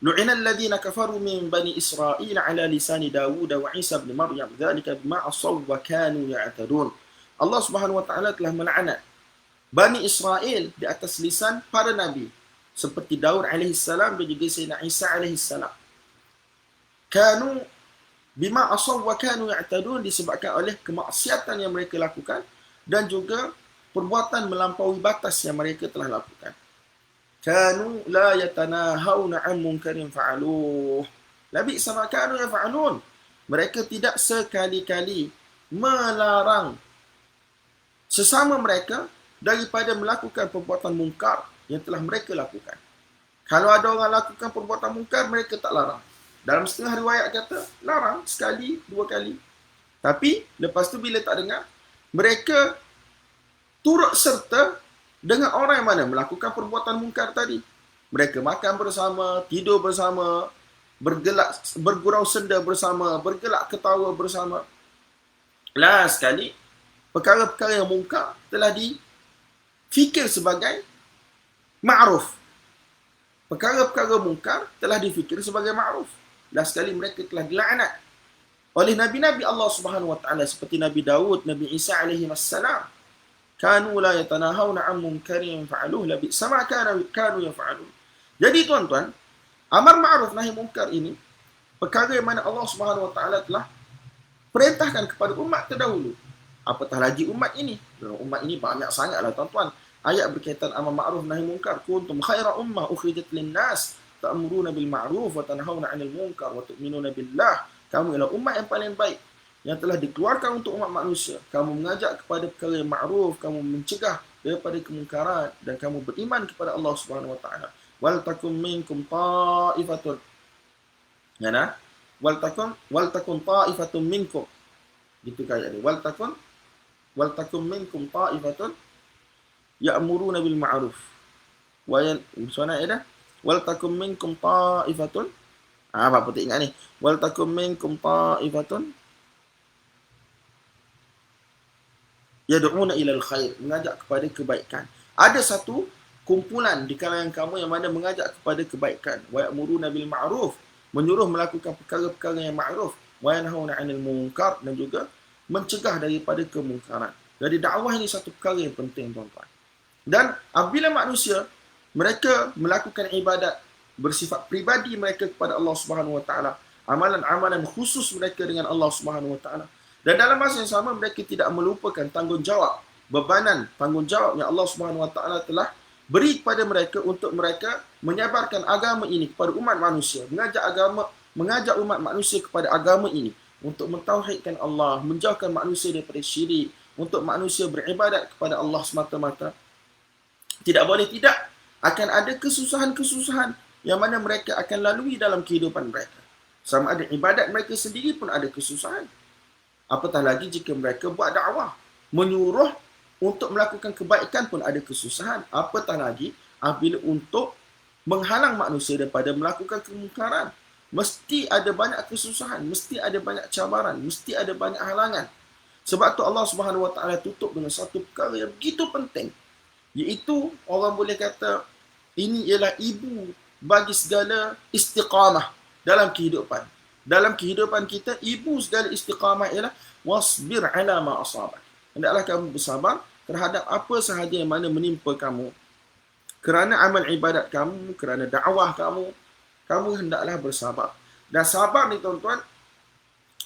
lu'ina alladhina kafaru min bani Israil ala lisani Dawud wa Isa bin Maryam dzalika bima asaw wa kanu ya'tadun. Allah Subhanahu Wa Taala telah melaknat Bani Israel di atas lisan para nabi seperti Daud alaihi salam dan juga Sayyidina Isa alaihi salam. Kanu bima asaw wa kanu ya'tadun, disebabkan oleh kemaksiatan yang mereka lakukan dan juga perbuatan melampaui batas yang mereka telah lakukan. Kanu la yatanahawna 'an munkarin fa'aluh. Labi sama kanu yaf'alun. Mereka tidak sekali-kali melarang sesama mereka daripada melakukan perbuatan mungkar yang telah mereka lakukan. Kalau ada orang lakukan perbuatan mungkar, mereka tak larang. Dalam setengah riwayat kata, larang sekali, dua kali. Tapi, lepas tu bila tak dengar, mereka turut serta dengan orang yang mana melakukan perbuatan mungkar tadi. Mereka makan bersama, tidur bersama, bergurau senda bersama, bergelak ketawa bersama. Last sekali, perkara-perkara yang mungkar telah difikir sebagai ma'ruf. Perkara-perkara mungkar telah difikir sebagai ma'ruf. Last sekali mereka telah dilaknat oleh Nabi-Nabi Allah Subhanahu Wa Taala seperti Nabi Daud, Nabi Isa alaihi wassalam. Kanu la yatanahawna 'an munkarin fa'aluh labi sama kanu yaf'alun. Jadi tuan-tuan, amar ma'ruf nahi munkar ini perkara yang mana Allah Subhanahu Wa Taala telah perintahkan kepada umat terdahulu. Apatah lagi umat ini. Umat ini banyak sangatlah tuan-tuan. Ayat berkaitan amar ma'ruf nahi munkar. Kuntum khaira ummah ukhrijat lin-nas ta'muruna bil ma'ruf wa tanhauna 'anil munkar wa tu'minuna billah. Kamu ialah umat yang paling baik yang telah dikeluarkan untuk umat manusia. Kamu mengajak kepada perkara yang ma'ruf, kamu mencegah daripada kemungkaran dan kamu beriman kepada Allah Subhanahu Wa Taala. Wal takum minkum ta'ifatun. Ya nah? Wal takun ta'ifatun minkum. Gitu kayak ni. Wal takum minkum ta'ifatun ya'muruna bil ma'ruf. Wa suana ada? Wal takum minkum ta'ifatun. Apa tak ingat ni? Wal takum minkum ta'ifatun yad'una ilal khair, mengajak kepada kebaikan. Ada satu kumpulan di kalangan kamu yang mana mengajak kepada kebaikan. Wa ya'muruna bil ma'ruf, menyuruh melakukan perkara-perkara yang ma'ruf. Wa yanhauna 'anil munkar, dan juga mencegah daripada kemungkaran. Jadi dakwah ini satu perkara yang penting tuan-tuan. Dan apabila manusia mereka melakukan ibadat bersifat pribadi mereka kepada Allah Subhanahu Wa Taala, amalan-amalan khusus mereka dengan Allah Subhanahu Wa Taala, dan dalam masa yang sama mereka tidak melupakan tanggungjawab, bebanan tanggungjawab yang Allah Subhanahu Wa Taala telah beri kepada mereka untuk mereka menyebarkan agama ini kepada umat manusia, mengajak umat manusia kepada agama ini untuk mentauhidkan Allah, menjauhkan manusia daripada syirik, untuk manusia beribadat kepada Allah semata-mata. Tidak boleh tidak akan ada kesusahan-kesusahan yang mana mereka akan lalui dalam kehidupan mereka. Sama ada ibadat mereka sendiri pun ada kesusahan. Apatah lagi jika mereka buat dakwah, menyuruh untuk melakukan kebaikan pun ada kesusahan. Apatah lagi apabila untuk menghalang manusia daripada melakukan kemungkaran. Mesti ada banyak kesusahan, mesti ada banyak cabaran, mesti ada banyak halangan. Sebab tu Allah Subhanahu Wa Taala tutup dengan satu perkara yang begitu penting, iaitu orang boleh kata ini ialah ibu bagi segala istiqamah dalam kehidupan. Dalam kehidupan kita, ibu segala istiqamah ialah wasbir ala ma asabak. Hendaklah kamu bersabar terhadap apa sahaja yang mana menimpa kamu. Kerana amal ibadat kamu, kerana dakwah kamu, kamu hendaklah bersabar. Dan sabar ni tuan-tuan,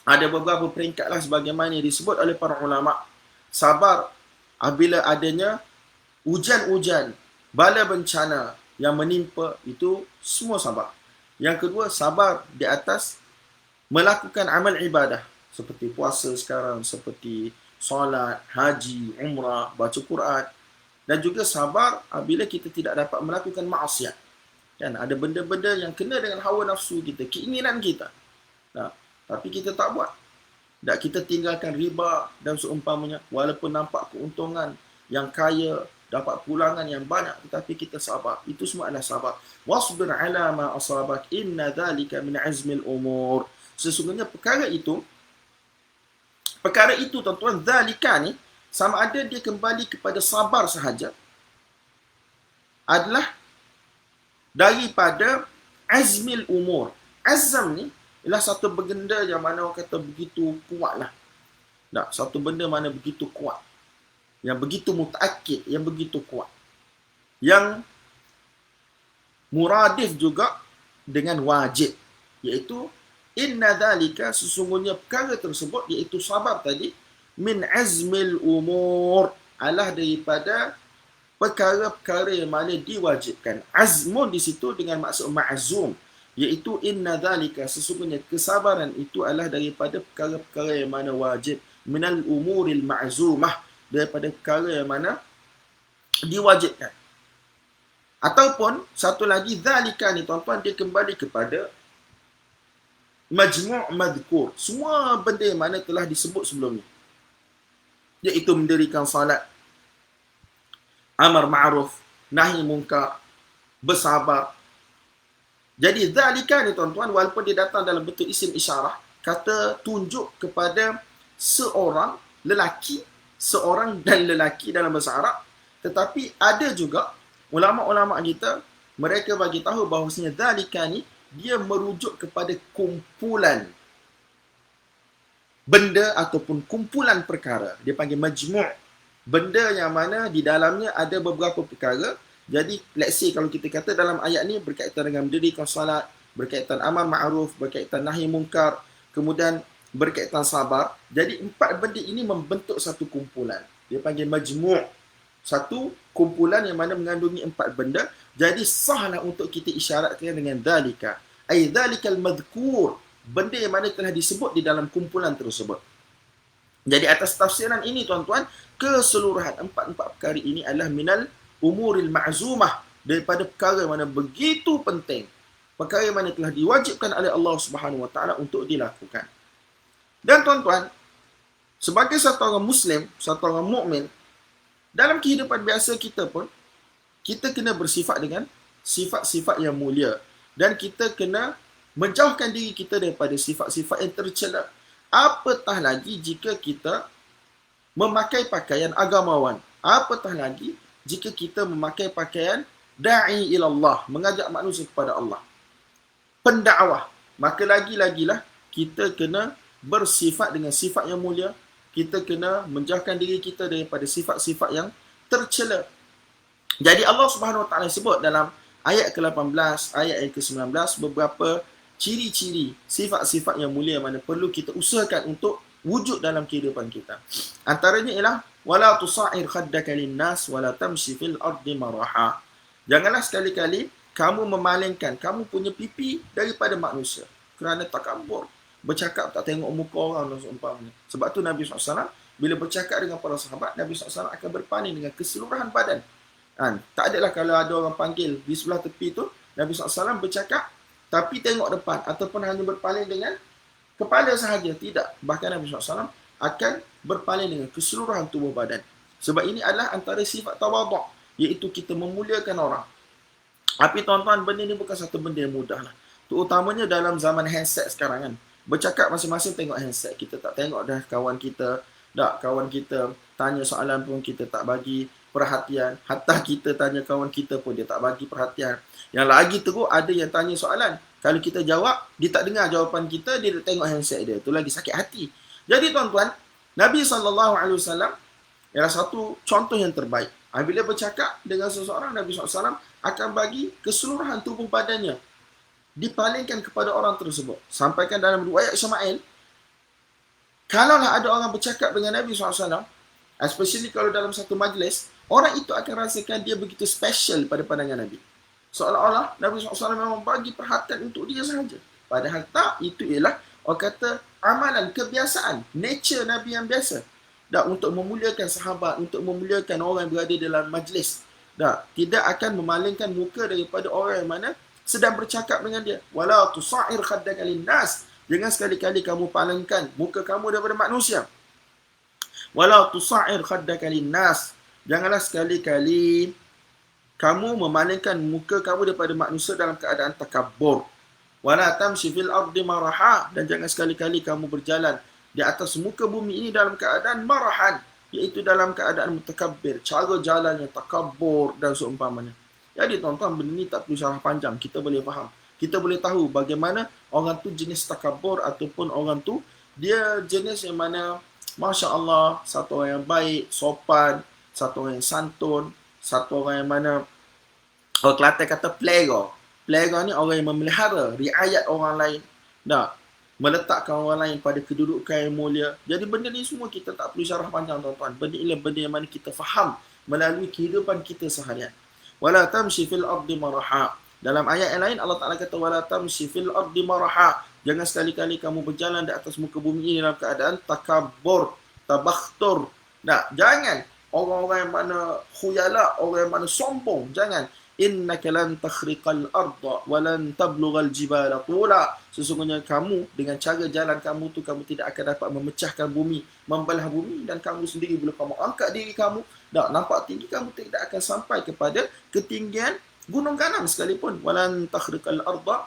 ada beberapa peringkat lah sebagaimana yang disebut oleh para ulama. Sabar apabila adanya ujian-ujian, bala bencana yang menimpa, itu semua sabar. Yang kedua, sabar di atas melakukan amal ibadah seperti puasa sekarang, seperti solat, haji, umrah, baca Quran. Dan juga sabar apabila kita tidak dapat melakukan maksiat. Kan ada benda-benda yang kena dengan hawa nafsu kita, keinginan kita. Nah, tapi kita tak buat. Tak, kita tinggalkan riba dan seumpamanya, walaupun nampak keuntungan yang kaya, dapat pulangan yang banyak, tetapi kita sabar. Itu semua adalah sabar. Wasbir ala ma asabak, inna dhalika min azmil umur. Sesungguhnya perkara itu tuan-tuan, dhalika ni, sama ada dia kembali kepada sabar sahaja, adalah daripada azmil umur. Azam ni ialah satu benda yang mana orang kata begitu kuat lah. Tak, satu benda mana begitu kuat, yang begitu mutaakid, yang begitu kuat, yang muradif juga dengan wajib, iaitu inna dhalika, sesungguhnya perkara tersebut, iaitu sabar tadi, min azmil umur, alah daripada perkara-perkara yang mana diwajibkan. Azmun di situ dengan maksud ma'zum, iaitu inna dhalika, sesungguhnya kesabaran itu adalah daripada perkara-perkara yang mana wajib, minal umuril ma'zumah, daripada perkara yang mana diwajibkan. Ataupun satu lagi, dhalika ni tuan-tuan, dia kembali kepada majmu' madhkur, semua benda yang mana telah disebut sebelum ni, iaitu mendirikan salat, amar ma'ruf, nahi munkar, bersabar. Jadi dhalika ni tuan-tuan, walaupun dia datang dalam bentuk isim isyarah, kata tunjuk kepada seorang lelaki, seorang dan lelaki dalam bahasa Arab, tetapi ada juga ulama-ulama kita, mereka bagi tahu bahawasanya dhalika ni dia merujuk kepada kumpulan benda ataupun kumpulan perkara. Dia panggil majmu', benda yang mana di dalamnya ada beberapa perkara. Jadi let's say kalau kita kata dalam ayat ni berkaitan dengan mendirikan salat, berkaitan amar ma'ruf, berkaitan nahi munkar, kemudian berkaitan sabar. Jadi empat benda ini membentuk satu kumpulan. Dia panggil majmu', satu kumpulan yang mana mengandungi empat benda. Jadi sahlah untuk kita isyaratkan dengan dhalika, ay dhalikal madhkur, benda yang mana telah disebut di dalam kumpulan tersebut. Jadi atas tafsiran ini tuan-tuan, keseluruhan empat-empat perkara ini adalah minal umuril ma'zumah, daripada perkara mana begitu penting, perkara mana telah diwajibkan oleh Allah Subhanahu Wa Taala untuk dilakukan. Dan tuan-tuan, sebagai satu orang Muslim, satu orang mukmin, dalam kehidupan biasa kita pun, kita kena bersifat dengan sifat-sifat yang mulia, dan kita kena menjauhkan diri kita daripada sifat-sifat yang tercela. Apatah lagi jika kita memakai pakaian agamawan, apatah lagi jika kita memakai pakaian da'i ilallah, mengajak manusia kepada Allah, pendakwah, maka lagi-lagilah kita kena bersifat dengan sifat yang mulia. Kita kena menjauhkan diri kita daripada sifat-sifat yang tercela. Jadi Allah Subhanahu Wa Taala sebut dalam ayat ke-18, ayat ke-19 beberapa ciri-ciri sifat-sifat yang mulia mana perlu kita usahakan untuk wujud dalam kehidupan kita. Antaranya ialah wala tusa'ir khaddaka lin-nas wala tamshi fil ardi maraha. Janganlah sekali-kali kamu memalingkan kamu punya pipi daripada manusia kerana takabur, bercakap tak tengok muka orang dan seumpamanya. Sebab tu Nabi SAW bila bercakap dengan para sahabat, Nabi SAW akan berpaling dengan keseluruhan badan. Tak adalah kalau ada orang panggil di sebelah tepi tu, Nabi SAW bercakap tapi tengok depan, ataupun hanya berpaling dengan kepala sahaja. Tidak. Bahkan Nabi SAW akan berpaling dengan keseluruhan tubuh badan. Sebab ini adalah antara sifat tawaduk, iaitu kita memuliakan orang. Tapi tuan-tuan, benda ni bukan satu benda yang mudah lah. Terutamanya dalam zaman handset sekarang kan. Bercakap masing-masing tengok handset. Kita tak tengok dah kawan kita. Tak, kawan kita tanya soalan pun kita tak bagi perhatian. Hatta kita tanya kawan kita pun dia tak bagi perhatian. Yang lagi teruk, ada yang tanya soalan. Kalau kita jawab, dia tak dengar jawapan kita, dia tengok handset dia. Itu lagi sakit hati. Jadi tuan-tuan, Nabi SAW ialah satu contoh yang terbaik. Bila bercakap dengan seseorang, Nabi SAW akan bagi keseluruhan tubuh badannya dipalingkan kepada orang tersebut. Sampaikan dalam riwayat Ismail, kalaulah ada orang bercakap dengan Nabi SAW, especially kalau dalam satu majlis, orang itu akan rasakan dia begitu special pada pandangan Nabi. Seolah-olah Nabi SAW memang bagi perhatian untuk dia sahaja. Padahal tak, itu ialah orang kata amalan, kebiasaan, nature Nabi yang biasa. Dan untuk memuliakan sahabat, untuk memuliakan orang yang berada dalam majlis. Dan tidak akan memalingkan muka daripada orang yang mana sedang bercakap dengan dia. Wala tusa'ir khaddaka linnas. Jangan sekali-kali kamu palingkan muka kamu daripada manusia. Wala tusa'ir khaddaka linnas. Janganlah sekali-kali kamu memalingkan muka kamu daripada manusia dalam keadaan takabur. Wala tamshi fil ardi maraha. Dan jangan sekali-kali kamu berjalan di atas muka bumi ini dalam keadaan marahan, iaitu dalam keadaan mutakabbir, cara jalan yang takabur dan seumpamanya. Jadi tuan-tuan, benda ni tak perlu syarah panjang, kita boleh faham. Kita boleh tahu bagaimana orang tu jenis takabur ataupun orang tu dia jenis yang mana Masya Allah, satu orang yang baik, sopan, satu orang yang santun, satu orang yang mana orang Kelantan kata plega. Plega ni orang yang memelihara, riayat orang lain. Nah, meletakkan orang lain pada kedudukan yang mulia. Jadi benda ni semua kita tak perlu syarah panjang tuan-tuan. Benda ini benda yang mana kita faham melalui kehidupan kita seharian. Wala tamshi fil ardi maraha. Dalam ayat yang lain Allah Taala kata wala tamshi fil ardi maraha. Jangan sekali-kali kamu berjalan di atas muka bumi ini dalam keadaan takabur, tabakhtur. Nah, jangan orang-orang yang mana khuyala, orang yang mana sombong, jangan. Innaka lan takhriqal arda wa lan tablughal jibala tula. Sesungguhnya kamu dengan cara jalan kamu tu kamu tidak akan dapat memecahkan bumi, membelah bumi, dan kamu sendiri bila kamu angkat diri kamu dah nampak tinggi, kamu tidak akan sampai kepada ketinggian gunung Ganam sekalipun. Walan takhriqal arda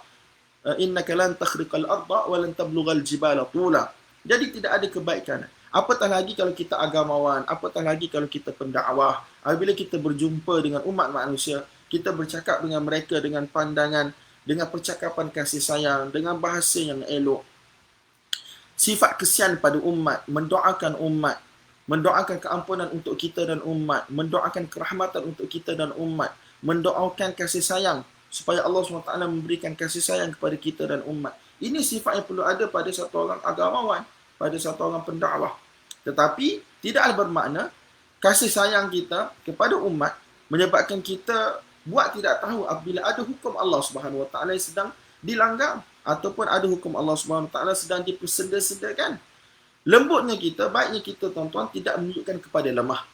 innaka lan takhriqal arda wa lan tablughal jibala tula. Jadi tidak ada kebaikan. Apatah lagi kalau kita agamawan, apatah lagi kalau kita pendakwah. Apabila kita berjumpa dengan umat manusia, kita bercakap dengan mereka dengan pandangan, dengan percakapan kasih sayang, dengan bahasa yang elok. Sifat kesian pada umat, mendoakan umat, mendoakan keampunan untuk kita dan umat, mendoakan kerahmatan untuk kita dan umat, mendoakan kasih sayang supaya Allah SWT memberikan kasih sayang kepada kita dan umat. Ini sifat yang perlu ada pada satu orang agamawan, pada satu orang pendakwah. Tetapi tidaklah bermakna kasih sayang kita kepada umat menyebabkan kita buat tidak tahu apabila ada hukum Allah Subhanahu Wa Taala yang sedang dilanggar ataupun ada hukum Allah Subhanahu Wa Taala sedang dipersenda-sedakan. Lembutnya kita, baiknya kita tuan-tuan tidak menunjukkan kepada lemah.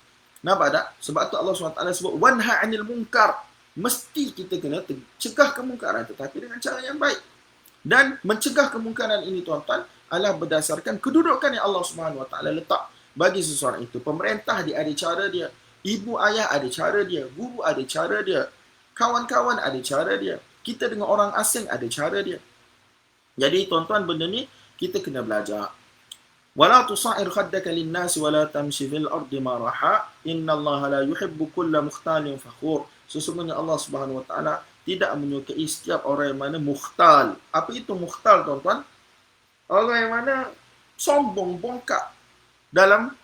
Nampak tak? Sebab tu Allah Subhanahu Wa Taala sebut wanha 'anil munkar. Mesti kita kena cegah kemungkaran tetapi dengan cara yang baik. Dan mencegah kemungkaran ini tuan-tuan adalah berdasarkan kedudukan yang Allah Subhanahu Wa Taala letak bagi seseorang itu. Pemerintah dia ada cara dia, ibu ayah ada cara dia, guru ada cara dia, kawan-kawan ada cara dia, kita dengan orang asing ada cara dia. Jadi tuan-tuan, benda ni kita kena belajar. Wala tusa'ir khaddaka lin-nas wala tamshi fil ardi maraha innallaha la yuhibbu kulla mukhtalin fakhur. Sesungguhnya Allah Subhanahu Wa Taala tidak menyukai setiap orang yang mana mukhtal. Apa itu mukhtal tuan-tuan? Orang yang mana sombong, bongkak dalam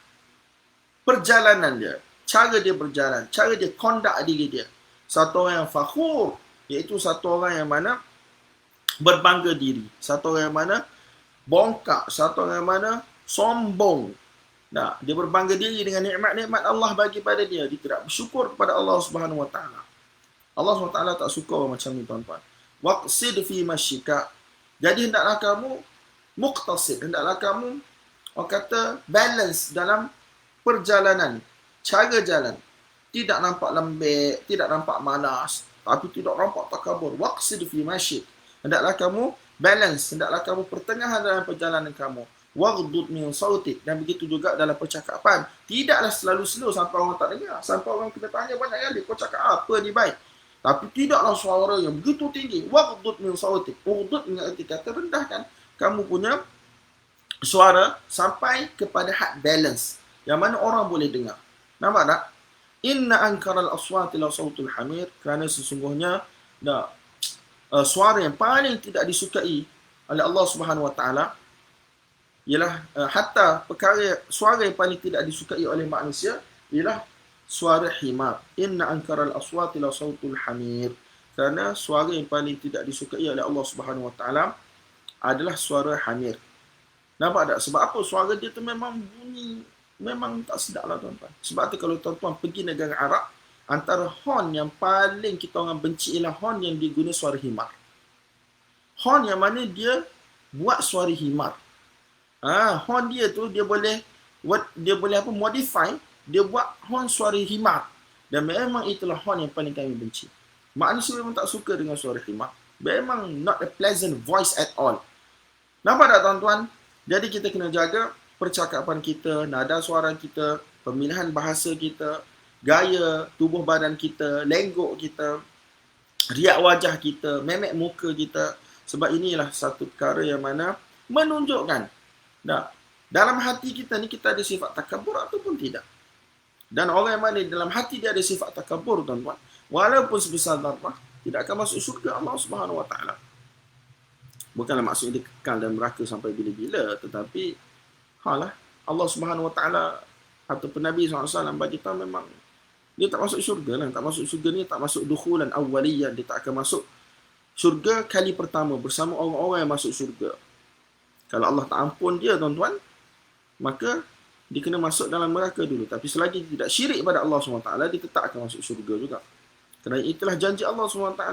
perjalanan dia, cara dia berjalan, cara dia conduct diri dia. Satu orang yang fakhur, iaitu satu orang yang mana berbangga diri, satu orang yang mana bongkak, satu orang yang mana sombong. Nah, dia berbangga diri dengan nikmat-nikmat Allah bagi pada dia. Dia tidak bersyukur kepada Allah Subhanahu Wa Taala. Allah Subhanahu Wa Taala tak suka orang macam ni tuan-tuan. Waqsid fi masyika. Jadi hendaklah kamu muqtasid, hendaklah kamu orang kata balance dalam perjalanan, cara jalan. Tidak nampak lembek, tidak nampak malas, tapi tidak nampak takabur. Waqsid fi masyik. Hendaklah kamu balance, hendaklah kamu pertengahan dalam perjalanan kamu. Waghdud min sautik. Dan begitu juga dalam percakapan. Tidaklah selalu slow sampai orang tak dengar. Sampai orang kena tanya banyak kali, kau cakap apa ni baik? Tapi tidaklah suara yang begitu tinggi. Waghdud min sautik. Waghdud dengan erti kata rendahkan kamu punya suara sampai kepada had balance, yang mana orang boleh dengar. Nampak tak? Inna ankaral aswati la sautul hamir. Kerana sesungguhnya suara yang paling tidak disukai oleh Allah Subhanahu Wa Taala ialah hatta perkara suara yang paling tidak disukai oleh manusia ialah suara himar. Inna ankaral aswati la sautul hamir. Kerana suara yang paling tidak disukai oleh Allah Subhanahu Wa Taala adalah suara hamir. Nampak tak? Sebab apa? Suara dia tu memang bunyi, memang tak sedap lah tuan-tuan. Sebab tu kalau tuan-tuan pergi negara Arab, antara horn yang paling kita orang benci ialah horn yang diguna suara himar. Horn yang mana dia buat suara himar. Horn dia tu dia boleh apa, modify, dia buat horn suara himar. Dan memang itulah horn yang paling kami benci. Manusia memang tak suka dengan suara himar. Memang not a pleasant voice at all. Nampak tak tuan-tuan? Jadi kita kena jaga percakapan kita, nada suara kita, pemilihan bahasa kita, gaya tubuh badan kita, lenggok kita, riak wajah kita, memek muka kita. Sebab inilah satu perkara yang mana menunjukkan dalam hati kita ni kita ada sifat takabur ataupun tidak. Dan orang yang mana dalam hati dia ada sifat takabur, tuan-tuan, walaupun sebesar darah, tidak akan masuk syurga Allah Subhanahu Wa Taala. Bukanlah maksudnya dia kekal dan neraka sampai bila-bila, tetapi Allah Subhanahu Wa Taala ataupun Nabi SAW bagi tahu memang dia tak masuk syurga lah. Tak masuk syurga ni tak masuk dukhulan awwaliyan. Dia tak akan masuk syurga kali pertama bersama orang-orang yang masuk syurga. Kalau Allah tak ampun dia, tuan-tuan, maka dia kena masuk dalam neraka dulu. Tapi selagi dia tidak syirik pada Allah SWT, dia tetap akan masuk syurga juga. Kerana itulah janji Allah SWT.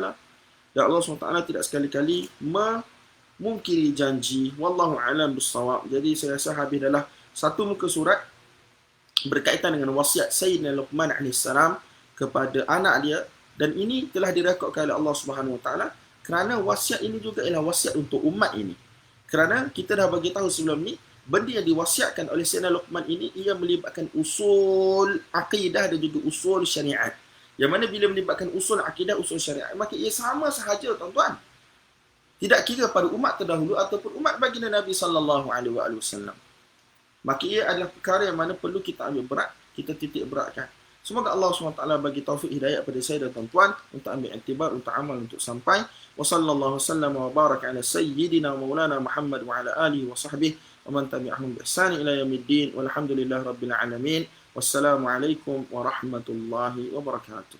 Dan Allah SWT tidak sekali-kali memungkiri janji. Wallahu a'lam bissawab. Jadi saya rasa habis adalah satu muka surat berkaitan dengan wasiat Sayyidina Luqman AS kepada anak dia. Dan ini telah direkodkan oleh Allah Subhanahu Wa Taala kerana wasiat ini juga ialah wasiat untuk umat ini. Kerana kita dah bagi tahu sebelum ni, benda yang diwasiatkan oleh Sayyidina Luqman ini ia melibatkan usul akidah dan juga usul syariat. Yang mana bila melibatkan usul akidah, usul syariat, maka ia sama sahaja, tuan-tuan. Tidak kira pada umat terdahulu ataupun umat baginda Nabi sallallahu alaihi wasallam. Maka ia adalah perkara yang mana perlu kita ambil berat, kita titik beratkan. Semoga Allah SWT bagi taufik hidayah pada saya dan tuan-tuan untuk ambil iktibar, untuk amal, untuk sampai. Wa sallallahu wasallam wa baraka ala sayyidina maulana Muhammad wa ala alihi wa sahbihi wa man tabi'ahum bi ihsan ila yaumiddin walhamdulillahi rabbil alamin. Wassalamu alaikum warahmatullahi wabarakatuh.